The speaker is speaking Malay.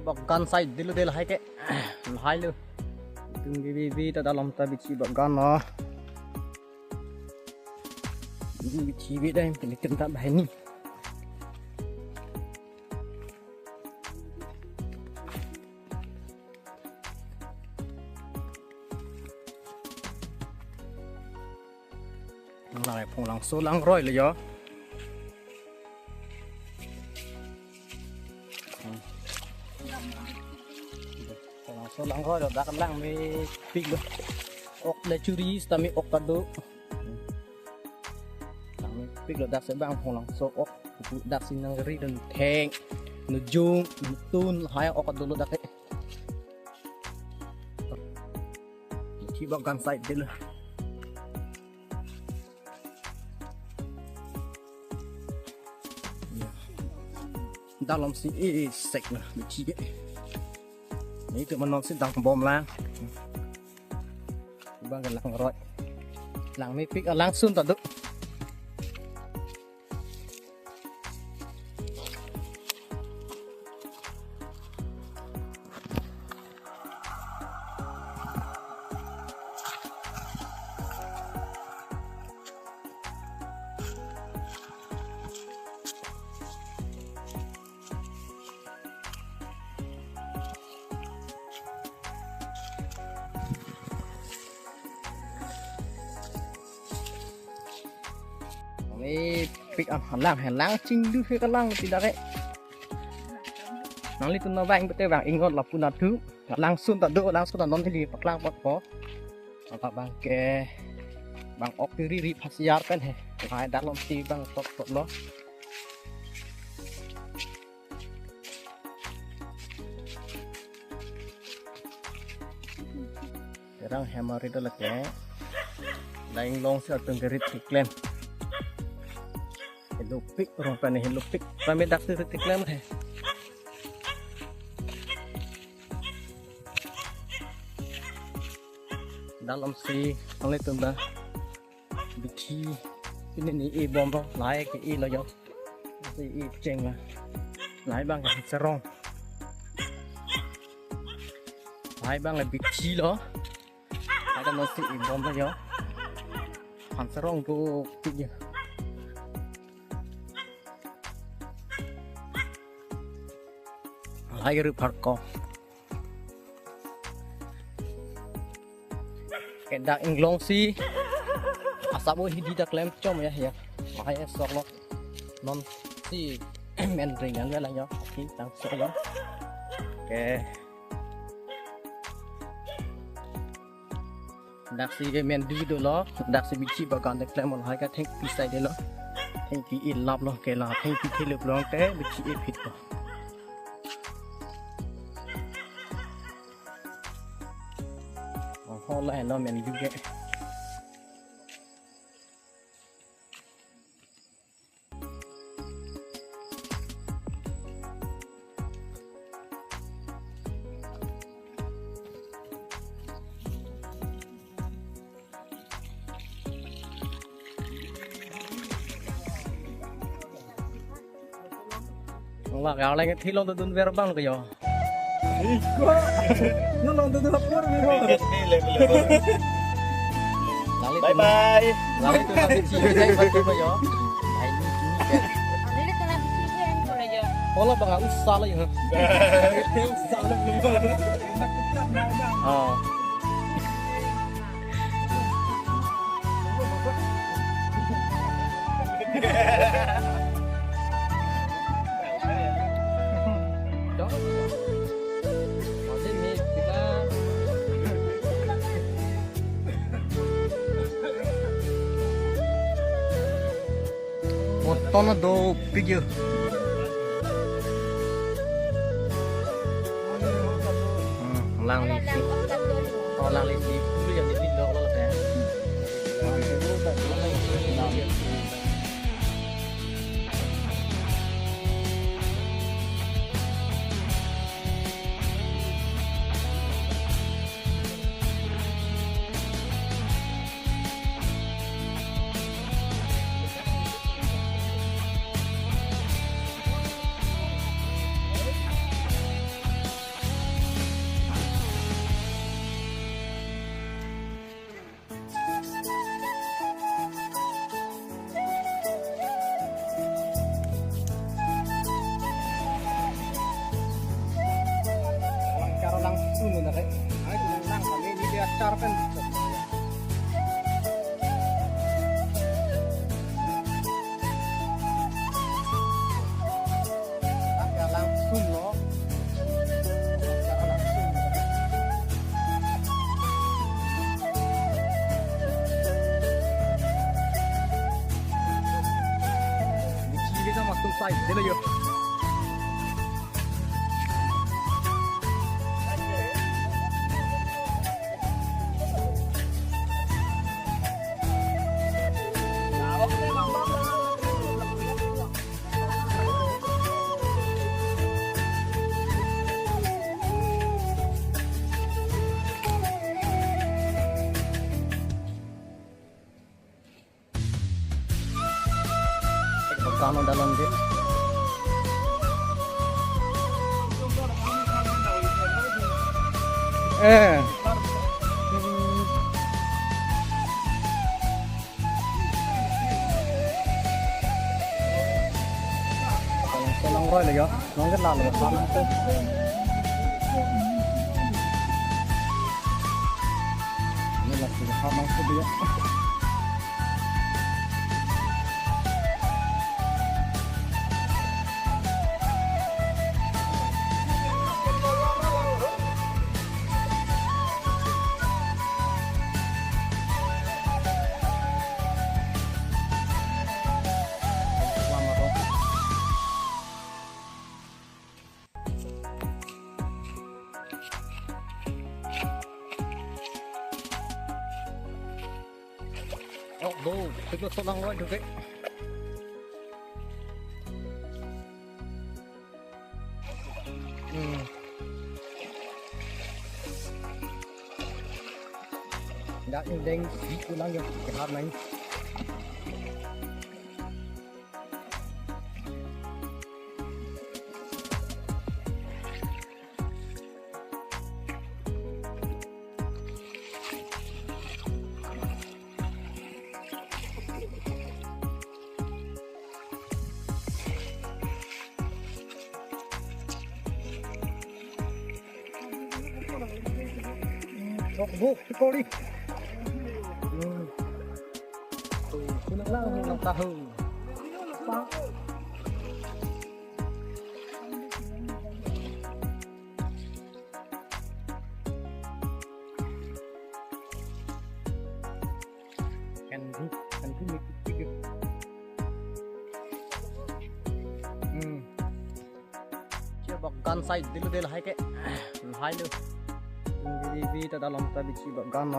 bagan side dulu deh lah ke lahai lu tunggu bibi ta dalam ta bici bagan no bici bibi dah pilih tempat bahan ni lại phong lang số lang rồi là do số lang rồi đó đã cầm lang mới pig luôn ốc để churi tami ốc kado lang mới pig rồi đã sẽ bang phong lang số ốc đã xin năng ri dan theng nujung tun hai ốc kado lo đã cái khi bang gan side dulu dalam si sek lah bici ni tu menong si dang bom lang bang kan lang roi lang mi pik langsung tak duk ini pick up halang cing du phía cái lăng tidak cái nang litu na bang betul bang ingot lah punat tu langsung tak do langsung tak non tadi pak lang pak ko apa bang ke bang ok riri pasiar kan he hai dalam si bang tot lo sekarang hammer itu lah ke lain long si atau gerit iklan lupik orang panah lupik kami dak titik lem he dalam si oleh tu dah bici ini ni bom tu lai ke lo yo si ceng lah lai bang kan serong lai bang le bici lo ada nasi bom tu yo kan serong tu tiga air parko kendak inglong si asabu hidi dak lem com ya makanya sorlo non si mendringan lah yo kita sorlo oke dak si mendi dulu dak si bici bagan dak lem on haga thank pisai de lo thank you ilap lo ke la thank you khile blong te bici fit lo lại nó mình juga nggak kalau lagi thilong tu dun verbal ke yo nó lòng từ hấp quá rồi bye bye lalu itu nanti cium saya pakai baju ini tu nanti cium boleh je kalau bang usah lah ya usah lah oh tono do video lang lisi oh lang lisi dulu yang di video lo lah ya suno na kay. Ay nang kami ni dia charpen. Agak langsung loh. Agak langsung. Ini kita masuk side dulu yuk. Kano dalam dia. Selang roy lagi ya. Nong kan lalu sama tu. Ini lagi sama tu dia. Oh, bố, tôi có selang roy được đấy. Đã nhưng đen cứ lắng vô cái hạt này. Oh, bố, cô đi. Cứ nặng tahu. Kan mikir. Coba gun sight dulu hai ke. Hai lu. Ini ta dalam tabi coba gun